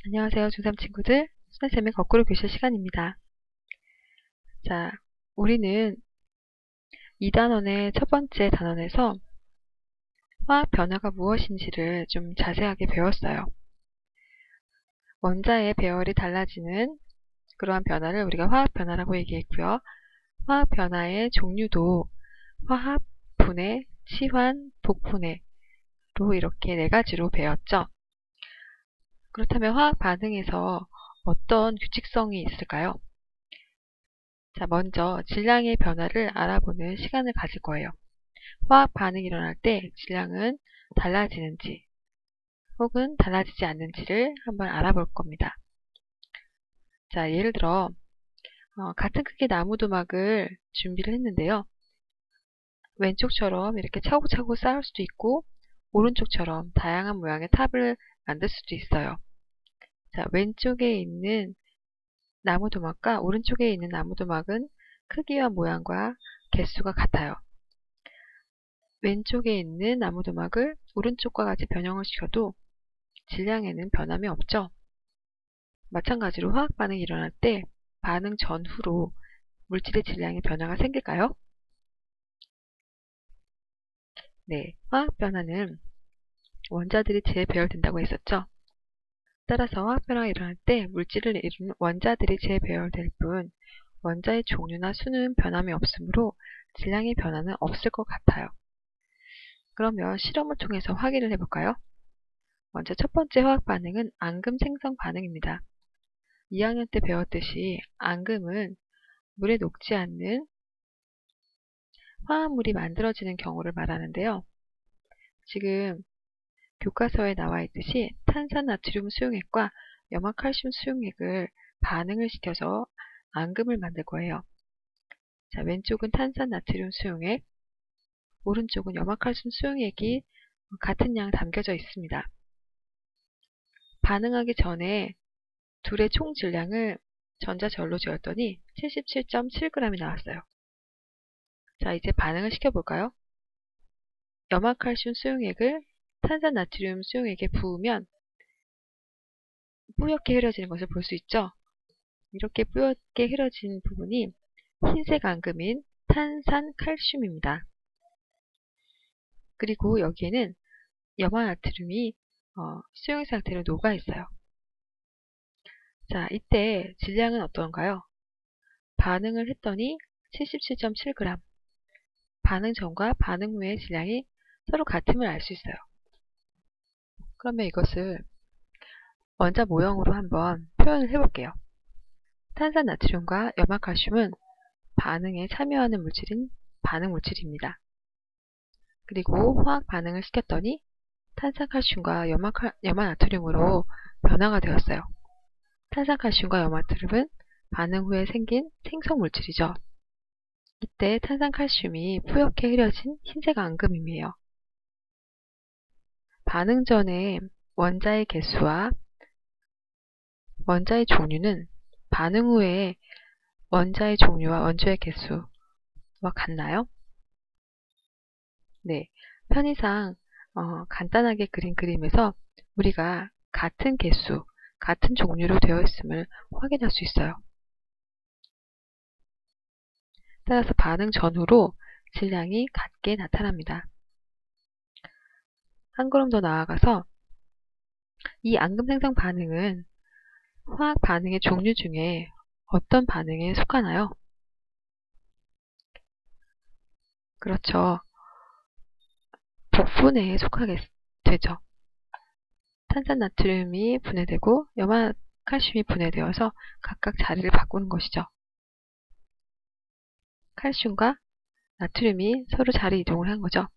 안녕하세요, 중3 친구들. 수다쌤의 거꾸로 교실 시간입니다. 자, 우리는 2단원의 첫 번째 단원에서 화학 변화가 무엇인지를 좀 자세하게 배웠어요. 원자의 배열이 달라지는 그러한 변화를 우리가 화학 변화라고 얘기했고요. 화학 변화의 종류도 화합, 분해, 치환, 복분해로 이렇게 네 가지로 배웠죠. 그렇다면 화학 반응에서 어떤 규칙성이 있을까요? 자, 먼저 질량의 변화를 알아보는 시간을 가질 거예요. 화학 반응이 일어날 때 질량은 달라지는지 혹은 달라지지 않는지를 한번 알아볼 겁니다. 자, 예를 들어 같은 크기의 나무도막을 준비를 했는데요. 왼쪽처럼 이렇게 차곡차곡 쌓을 수도 있고 오른쪽처럼 다양한 모양의 탑을 만들 수도 있어요. 자, 왼쪽에 있는 나무도막과 오른쪽에 있는 나무도막은 크기와 모양과 개수가 같아요. 왼쪽에 있는 나무도막을 오른쪽과 같이 변형을 시켜도 질량에는 변함이 없죠. 마찬가지로 화학 반응이 일어날 때 반응 전후로 물질의 질량에 변화가 생길까요? 네, 화학 변화는 원자들이 재배열된다고 했었죠. 따라서 화학 변화가 일어날 때 물질을 이루는 원자들이 재배열될 뿐 원자의 종류나 수는 변함이 없으므로 질량의 변화는 없을 것 같아요. 그러면 실험을 통해서 확인을 해볼까요? 먼저 첫 번째 화학 반응은 앙금 생성 반응입니다. 2학년 때 배웠듯이 앙금은 물에 녹지 않는 화합물이 만들어지는 경우를 말하는데요. 지금 교과서에 나와 있듯이 탄산나트륨 수용액과 염화칼슘 수용액을 반응을 시켜서 앙금을 만들 거예요. 자, 왼쪽은 탄산나트륨 수용액, 오른쪽은 염화칼슘 수용액이 같은 양 담겨져 있습니다. 반응하기 전에 둘의 총 질량을 전자절로 재었더니 77.7g이 나왔어요. 자, 이제 반응을 시켜볼까요? 염화칼슘 수용액을 탄산나트륨 수용액에 부으면 뿌옇게 흐려지는 것을 볼 수 있죠. 이렇게 뿌옇게 흐려진 부분이 흰색 앙금인 탄산칼슘입니다. 그리고 여기에는 염화나트륨이 수용액 상태로 녹아 있어요. 자, 이때 질량은 어떤가요? 반응을 했더니 77.7g. 반응 전과 반응 후의 질량이 서로 같음을 알 수 있어요. 그러면 이것을 원자 모형으로 한번 표현을 해볼게요. 탄산나트륨과 염화칼슘은 반응에 참여하는 물질인 반응물질입니다. 그리고 화학 반응을 시켰더니 탄산칼슘과 염화나트륨으로 변화가 되었어요. 탄산칼슘과 염화나트륨은 반응 후에 생긴 생성물질이죠. 이때 탄산칼슘이 뿌옇게 흐려진 흰색 앙금임이에요. 반응 전에 원자의 개수와 원자의 종류는 반응 후에 원자의 종류와 원소의 개수와 같나요? 네, 편의상 간단하게 그린 그림에서 우리가 같은 개수, 같은 종류로 되어 있음을 확인할 수 있어요. 따라서 반응 전후로 질량이 같게 나타납니다. 한 걸음 더 나아가서 이 앙금 생성 반응은 화학 반응의 종류 중에 어떤 반응에 속하나요? 그렇죠. 복분해에 속하게 되죠. 탄산나트륨이 분해되고 염화칼슘이 분해되어서 각각 자리를 바꾸는 것이죠. 칼슘과 나트륨이 서로 자리 이동을 한 거죠.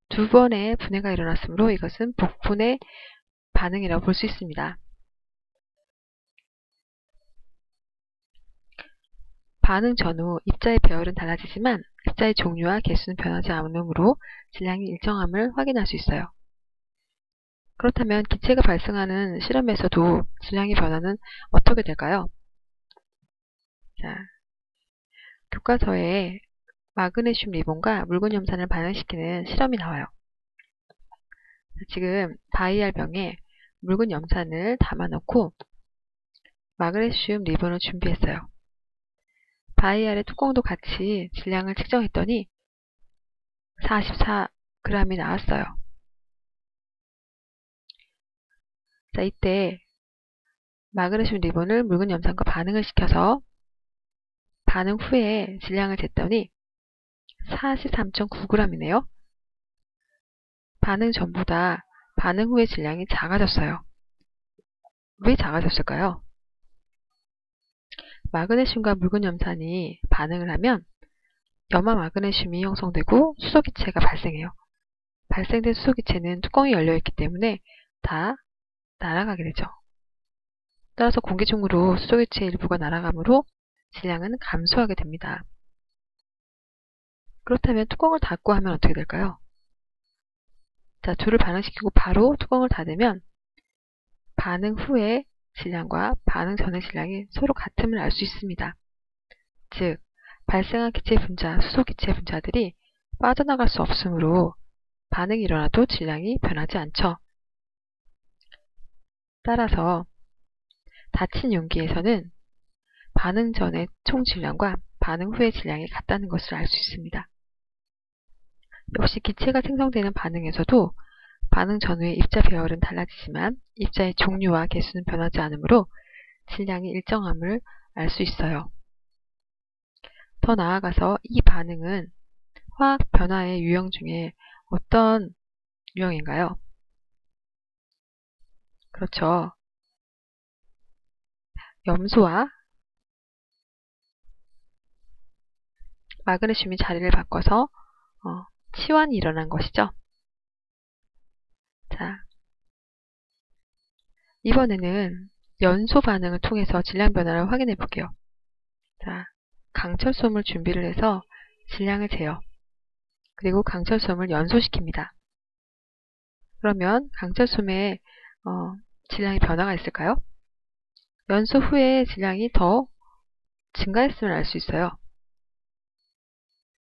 두 번의 분해가 일어났으므로 이것은 복분해 반응이라고 볼 수 있습니다. 반응 전후 입자의 배열은 달라지지만 입자의 종류와 개수는 변하지 않으므로 질량이 일정함을 확인할 수 있어요. 그렇다면 기체가 발생하는 실험에서도 질량의 변화는 어떻게 될까요? 자, 교과서에 마그네슘 리본과 묽은 염산을 반응시키는 실험이 나와요. 지금 다이알병에 묽은 염산을 담아넣고 마그네슘 리본을 준비했어요. 바위 아래 뚜껑도 같이 질량을 측정했더니 44g이 나왔어요. 자, 이때 마그네슘 리본을 묽은 염산과 반응을 시켜서 반응 후에 질량을 쟀더니 43.9g이네요. 반응 전보다 반응 후의 질량이 작아졌어요. 왜 작아졌을까요? 마그네슘과 묽은 염산이 반응을 하면 염화 마그네슘이 형성되고 수소기체가 발생해요. 발생된 수소기체는 뚜껑이 열려있기 때문에 다 날아가게 되죠. 따라서 공기 중으로 수소기체 일부가 날아가므로 질량은 감소하게 됩니다. 그렇다면 뚜껑을 닫고 하면 어떻게 될까요? 자, 둘을 반응시키고 바로 뚜껑을 닫으면 반응 후의 질량과 반응 전의 질량이 서로 같음을 알 수 있습니다. 즉, 발생한 기체 분자, 수소 기체 분자들이 빠져나갈 수 없으므로 반응이 일어나도 질량이 변하지 않죠. 따라서 닫힌 용기에서는 반응 전의 총 질량과 반응 후의 질량이 같다는 것을 알 수 있습니다. 역시 기체가 생성되는 반응에서도 반응 전후의 입자 배열은 달라지지만 입자의 종류와 개수는 변하지 않으므로 질량이 일정함을 알 수 있어요. 더 나아가서 이 반응은 화학 변화의 유형 중에 어떤 유형인가요? 그렇죠. 염소와 마그네슘이 자리를 바꿔서 치환이 일어난 것이죠. 자, 이번에는 연소 반응을 통해서 질량 변화를 확인해 볼게요. 자, 강철솜을 준비를 해서 질량을 재요. 그리고 강철솜을 연소시킵니다. 그러면 강철솜의 질량의 변화가 있을까요? 연소 후에 질량이 더 증가했음을 알 수 있어요.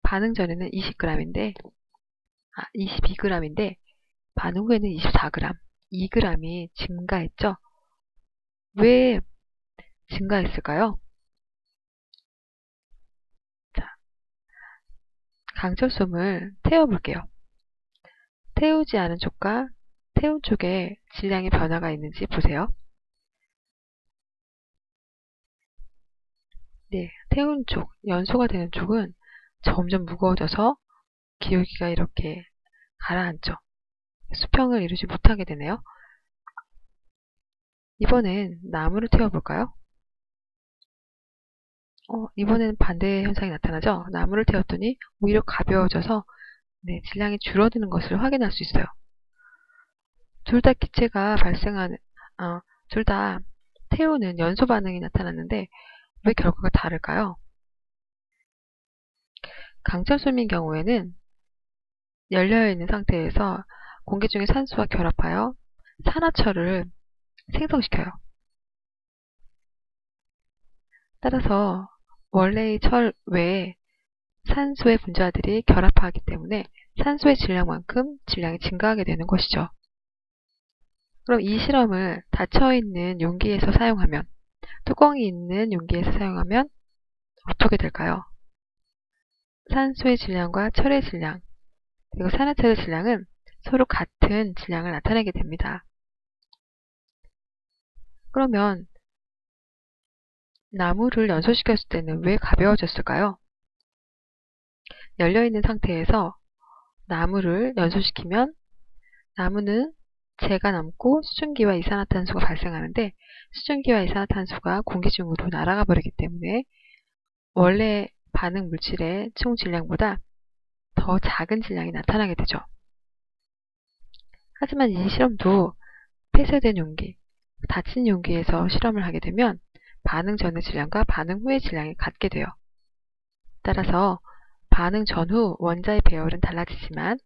반응 전에는 22g인데 반응 후에는 24g, 2g이 증가했죠. 왜 증가했을까요? 자, 강철솜을 태워볼게요. 태우지 않은 쪽과 태운 쪽에 질량의 변화가 있는지 보세요. 네, 태운 쪽, 연소가 되는 쪽은 점점 무거워져서 기울기가 이렇게 가라앉죠. 수평을 이루지 못하게 되네요. 이번엔 나무를 태워볼까요? 이번에는 반대 현상이 나타나죠. 나무를 태웠더니 오히려 가벼워져서 질량이 줄어드는 것을 확인할 수 있어요. 둘 다 기체가 발생하는, 둘 다 태우는 연소 반응이 나타났는데 왜 결과가 다를까요? 강철솜인 경우에는 열려있는 상태에서 공기 중의 산소와 결합하여 산화철을 생성시켜요. 따라서 원래의 철 외에 산소의 분자들이 결합하기 때문에 산소의 질량만큼 질량이 증가하게 되는 것이죠. 그럼 이 실험을 닫혀있는 용기에서 사용하면, 뚜껑이 있는 용기에서 사용하면 어떻게 될까요? 산소의 질량과 철의 질량, 그리고 산화철의 질량은 서로 같은 질량을 나타내게 됩니다. 그러면 나무를 연소시켰을 때는 왜 가벼워졌을까요? 열려있는 상태에서 나무를 연소시키면 나무는 재가 남고 수증기와 이산화탄소가 발생하는데 수증기와 이산화탄소가 공기 중으로 날아가 버리기 때문에 원래 반응 물질의 총 질량보다 더 작은 질량이 나타나게 되죠. 하지만 이 실험도 폐쇄된 용기, 닫힌 용기에서 실험을 하게 되면 반응 전의 질량과 반응 후의 질량이 같게 돼요. 따라서 반응 전후 원자의 배열은 달라지지만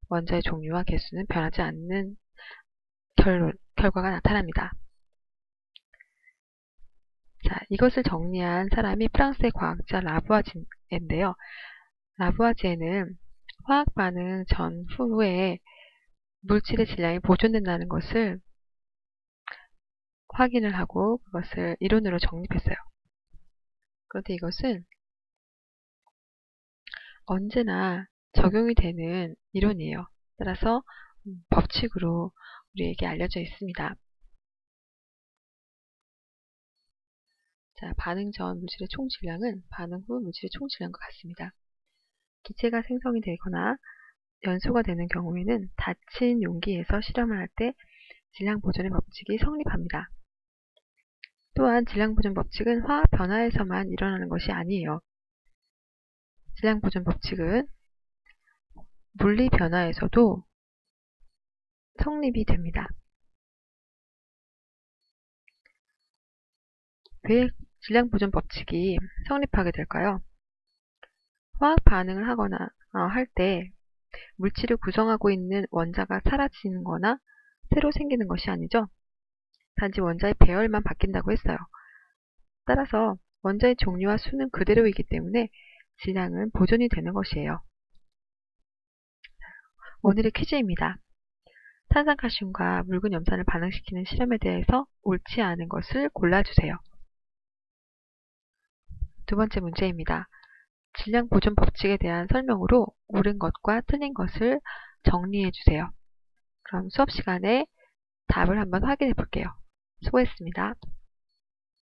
원자의 종류와 개수는 변하지 않는 결과가 나타납니다. 자, 이것을 정리한 사람이 프랑스의 과학자 라부아지에인데요. 라부아지에는 화학 반응 전후에 물질의 질량이 보존된다는 것을 확인을 하고 그것을 이론으로 정립했어요. 그런데 이것은 언제나 적용이 되는 이론이에요. 따라서 법칙으로 우리에게 알려져 있습니다. 자, 반응 전 물질의 총 질량은 반응 후 물질의 총 질량과 같습니다. 기체가 생성이 되거나 연소가 되는 경우에는 닫힌 용기에서 실험을 할 때 질량 보존의 법칙이 성립합니다. 또한 질량 보존 법칙은 화학 변화에서만 일어나는 것이 아니에요. 질량 보존 법칙은 물리 변화에서도 성립이 됩니다. 왜 질량 보존 법칙이 성립하게 될까요? 화학 반응을 하거나 할 때 물질을 구성하고 있는 원자가 사라지는 거나 새로 생기는 것이 아니죠. 단지 원자의 배열만 바뀐다고 했어요. 따라서 원자의 종류와 수는 그대로이기 때문에 질량은 보존이 되는 것이에요. 오늘의 퀴즈입니다. 탄산칼슘과 묽은 염산을 반응시키는 실험에 대해서 옳지 않은 것을 골라주세요. 두 번째 문제입니다. 질량 보존 법칙에 대한 설명으로 옳은 것과 틀린 것을 정리해 주세요. 그럼 수업 시간에 답을 한번 확인해 볼게요. 수고했습니다.